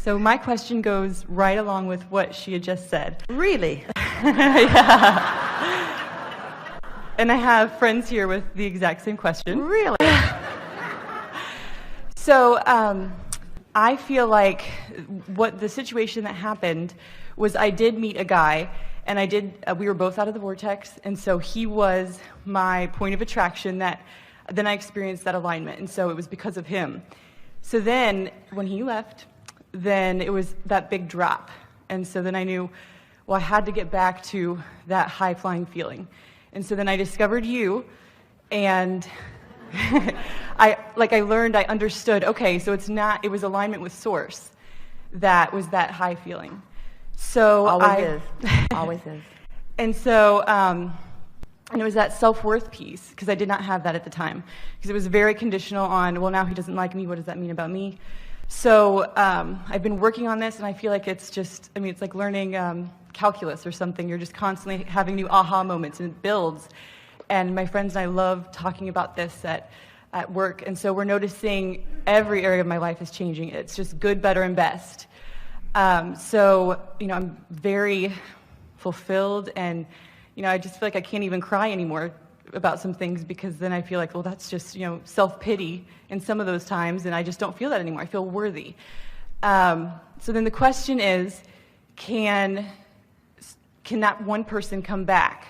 So my question goes right along with what she had just said. Really? Yeah. And I have friends here with the exact same question. Really? So I feel like what the situation that happened was I did meet a guy, and we were both out of the vortex, and so he was my point of attraction that then I experienced that alignment, and so it was because of him. So then when he left, then it was that big drop. And so then I knew, well, I had to get back to that high-flying feeling. And so then I discovered you, and I understood, okay, so it was alignment with Source that was that high feeling. So Always is. And so, and it was that self-worth piece, because I did not have that at the time. Because it was very conditional on, well, now he doesn't like me, what does that mean about me? So I've been working on this, and I feel like it's just, it's like learning calculus or something. You're just constantly having new aha moments, and it builds. And my friends and I love talking about this at work, and so we're noticing every area of my life is changing. It's just good, better, and best. So, I'm very fulfilled, and, I just feel like I can't even cry anymore about some things, because then I feel like, well, that's just, self-pity in some of those times, and I just don't feel that anymore. I feel worthy. So then the question is, can that one person come back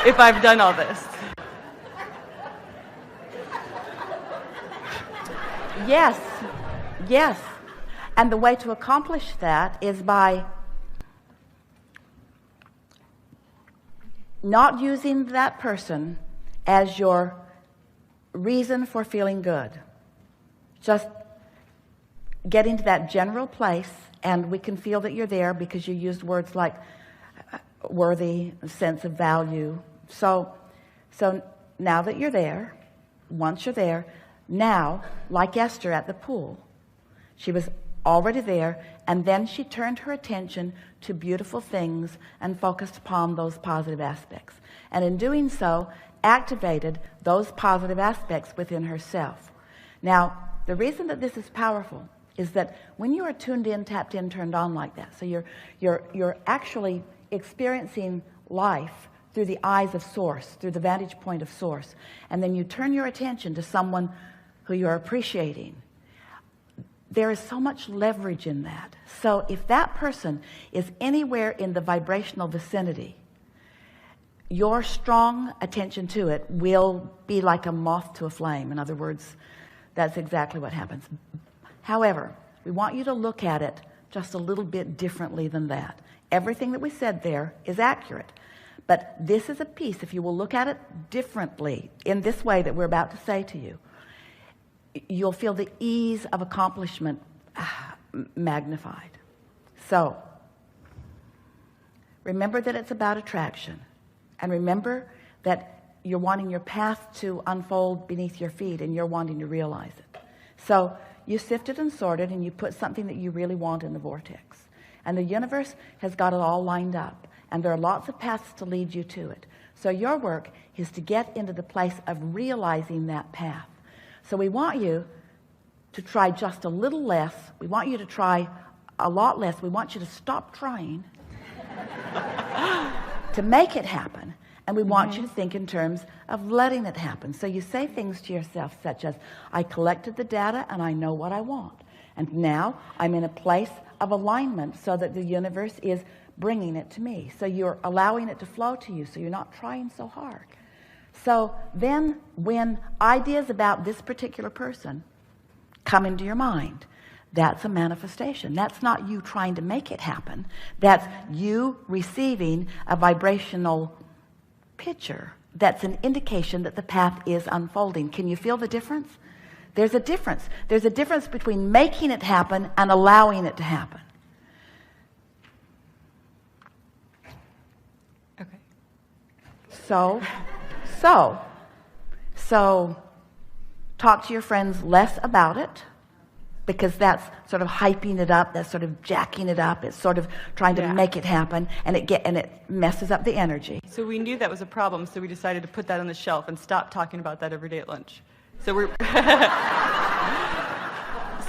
if I've done all this? Yes. And the way to accomplish that is by not using that person as your reason for feeling good. Just getting to that general place, and we can feel that you're there because you used words like worthy, sense of value. So now that you're there, once you're there, now, like Esther at the pool, she was already there, and then she turned her attention to beautiful things and focused upon those positive aspects. And in doing so, activated those positive aspects within herself. Now, the reason that this is powerful is that when you are tuned in, tapped in, turned on like that, so you're actually experiencing life through the eyes of Source, through the vantage point of Source, and then you turn your attention to someone who you're appreciating. There is so much leverage in that. So if that person is anywhere in the vibrational vicinity, your strong attention to it will be like a moth to a flame. In other words, that's exactly what happens. However, we want you to look at it just a little bit differently than that. Everything that we said there is accurate. But this is a piece, if you will look at it differently, in this way that we're about to say to you, you'll feel the ease of accomplishment magnified. So, remember that it's about attraction. And remember that you're wanting your path to unfold beneath your feet, and you're wanting to realize it. So, you sifted and sorted, and you put something that you really want in the vortex. And the universe has got it all lined up. And there are lots of paths to lead you to it. So your work is to get into the place of realizing that path. So we want you to try just a little less. We want you to try a lot less. We want you to stop trying to make it happen. And we want you to think in terms of letting it happen. So you say things to yourself such as, I collected the data and I know what I want. And now I'm in a place of alignment so that the universe is bringing it to me. So you're allowing it to flow to you, so you're not trying so hard. So then when ideas about this particular person come into your mind, that's a manifestation. That's not you trying to make it happen. That's you receiving a vibrational picture that's an indication that the path is unfolding. Can you feel the difference? There's a difference. There's a difference between making it happen and allowing it to happen. Okay. So talk to your friends less about it, because that's sort of hyping it up, that's sort of jacking it up, it's sort of trying to make it happen, and it messes up the energy. So we knew that was a problem, so we decided to put that on the shelf and stop talking about that every day at lunch. So we're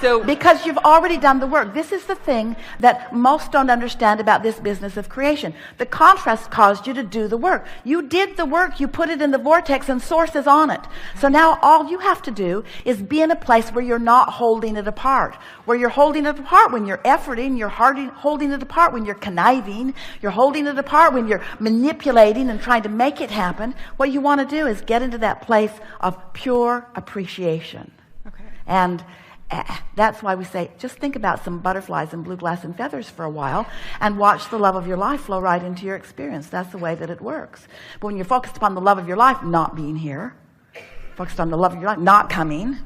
So because you've already done the work. This is the thing that most don't understand about this business of creation. The contrast caused you to do the work. You did the work, you put it in the vortex, and source is on it. So now all you have to do is be in a place where you're not holding it apart. Where you're holding it apart when you're efforting, you're holding it apart when you're conniving, you're holding it apart when you're manipulating and trying to make it happen. What you want to do is get into that place of pure appreciation. Okay. And that's why we say, just think about some butterflies and blue glass and feathers for a while and watch the love of your life flow right into your experience. That's the way that it works. But when you're focused upon the love of your life not being here, focused on the love of your life not coming,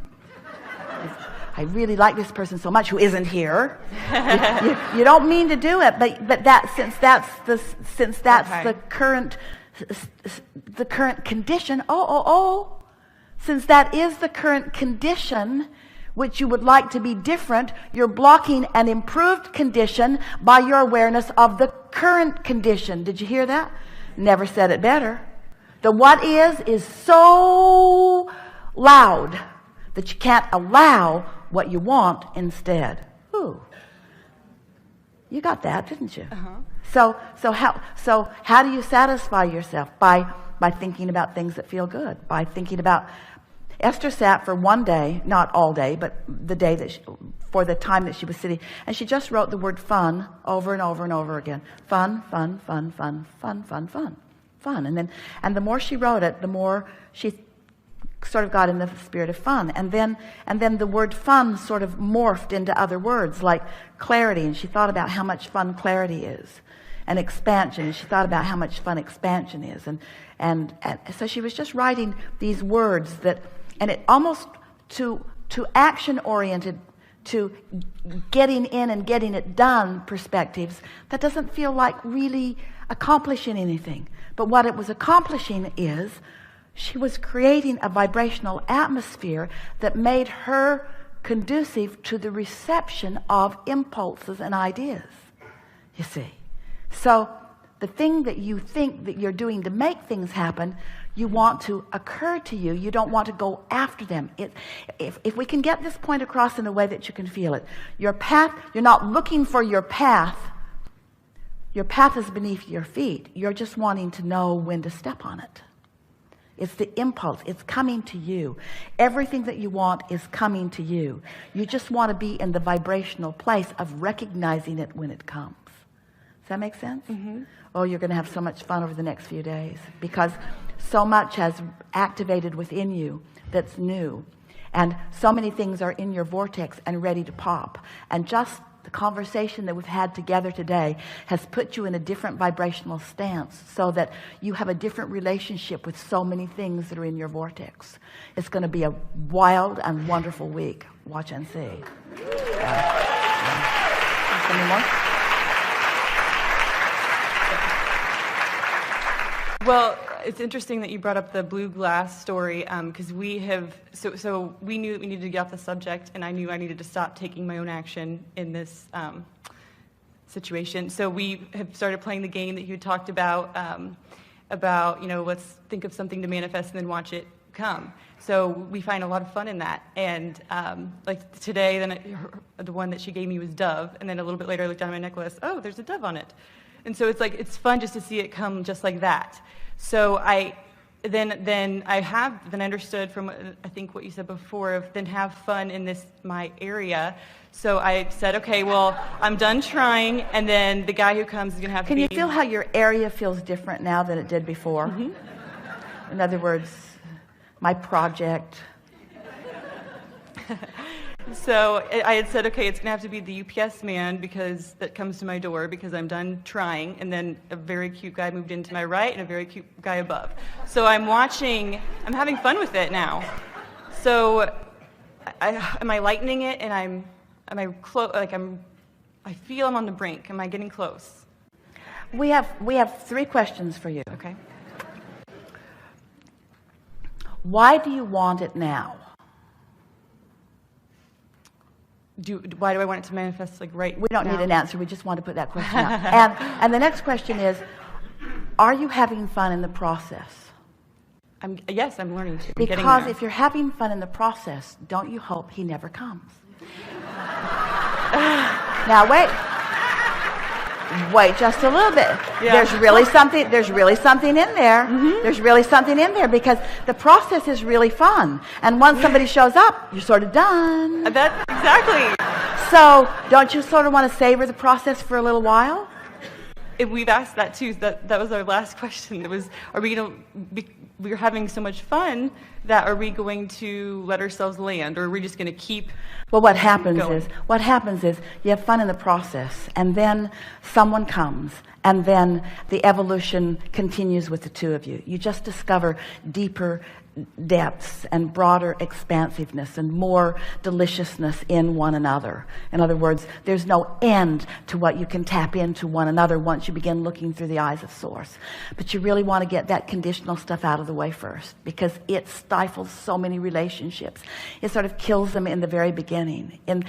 I really like this person so much who isn't here. You don't mean to do it, but that since that's okay. the current condition. Since that is the current condition, which you would like to be different, you're blocking an improved condition by your awareness of the current condition. Did you hear that? Never said it better. The what is so loud that you can't allow what you want instead. Ooh. You got that, didn't you? Uh-huh. So how do you satisfy yourself? By thinking about things that feel good. By thinking about... Esther sat for one day, not all day, but the day that for the time that she was sitting, and she just wrote the word fun over and over and over again. Fun, fun, fun, fun, fun, fun, fun, fun. And the more she wrote it, the more she sort of got in the spirit of fun. And then the word fun sort of morphed into other words like clarity, and she thought about how much fun clarity is. And expansion, and she thought about how much fun expansion is. And so she was just writing these words that, and it almost to action-oriented, to getting in and getting it done perspectives, that doesn't feel like really accomplishing anything. But what it was accomplishing is she was creating a vibrational atmosphere that made her conducive to the reception of impulses and ideas, you see. So the thing that you think that you're doing to make things happen, you want to occur to you. You don't want to go after them. If we can get this point across in a way that you can feel it, your path, you're not looking for your path. Your path is beneath your feet. You're just wanting to know when to step on it. It's the impulse. It's coming to you. Everything that you want is coming to you. You just want to be in the vibrational place of recognizing it when it comes. Does that make sense? Mm-hmm. Oh, you're going to have so much fun over the next few days because so much has activated within you that's new. And so many things are in your vortex and ready to pop. And just the conversation that we've had together today has put you in a different vibrational stance so that you have a different relationship with so many things that are in your vortex. It's going to be a wild and wonderful week. Watch and see. Any more? Well, it's interesting that you brought up the blue glass story because we have, so we knew that we needed to get off the subject, and I knew I needed to stop taking my own action in this situation. So we have started playing the game that you had talked about, let's think of something to manifest and then watch it come. So we find a lot of fun in that. And like today, the one that she gave me was dove, and then a little bit later I looked down at my necklace, oh, there's a dove on it. And so it's like, it's fun just to see it come just like that. So I understood from I think what you said before of then have fun in my area. So I said, okay, well, I'm done trying, and then the guy who comes is going to have to be... Can you feel how your area feels different now than it did before? Mm-hmm. In other words, my project... So I had said, okay, it's going to have to be the UPS man that comes to my door because I'm done trying. And then a very cute guy moved into my right and a very cute guy above. So I'm having fun with it now. So am I lightening it? And I feel I'm on the brink. Am I getting close? We have 3 questions for you. Okay. Why do you want it now? Why do I want it to manifest right We don't now? need an answer. We just want to put that question out. And the next question is, are you having fun in the process? Yes, I'm learning to. Because if you're having fun in the process, don't you hope he never comes? Now wait just a little bit. Yeah. There's really something in there. There's really something in there, because the process is really fun. And once somebody shows up, you're sort of done. That, exactly. So don't you sort of want to savor the process for a little while? We've asked that too. That was our last question. It was, are we going to, we're having so much fun that are we going to let ourselves land, or are we just going to keep Well, what happens going? is you have fun in the process, and then someone comes, and then the evolution continues with the two of you. You just discover deeper depths and broader expansiveness and more deliciousness in one another. In other words, there's no end to what you can tap into one another once you begin looking through the eyes of Source. But you really want to get that conditional stuff out of the way first, because it stifles so many relationships. It sort of kills them in the very beginning. In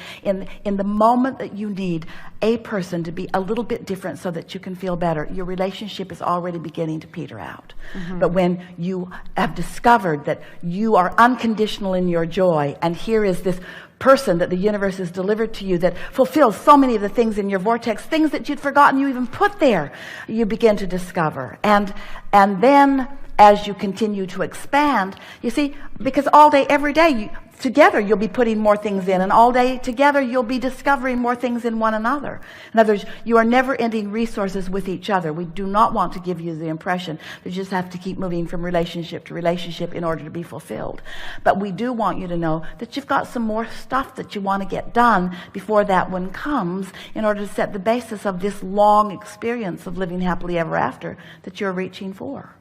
the moment that you need a person to be a little bit different so that you can feel better, your relationship is already beginning to peter out. But when you have discovered that you are unconditional in your joy, and here is this person that the universe has delivered to you that fulfills so many of the things in your vortex, things that you'd forgotten you even put there, you begin to discover. And then as you continue to expand, you see, because all day, every day, together you'll be putting more things in, and all day together you'll be discovering more things in one another. In other words, you are never-ending resources with each other. We do not want to give you the impression that you just have to keep moving from relationship to relationship in order to be fulfilled. But we do want you to know that you've got some more stuff that you want to get done before that one comes, in order to set the basis of this long experience of living happily ever after that you're reaching for.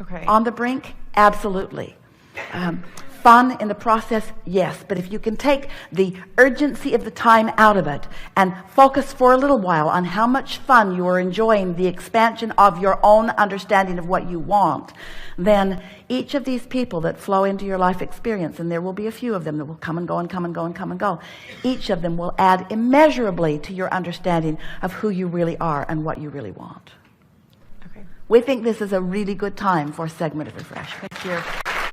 Okay. On the brink? Absolutely. Fun in the process? Yes. But if you can take the urgency of the time out of it and focus for a little while on how much fun you are enjoying the expansion of your own understanding of what you want, then each of these people that flow into your life experience, and there will be a few of them that will come and go and come and go and come and go, each of them will add immeasurably to your understanding of who you really are and what you really want. Okay. We think this is a really good time for a segment of refreshment. Thank you.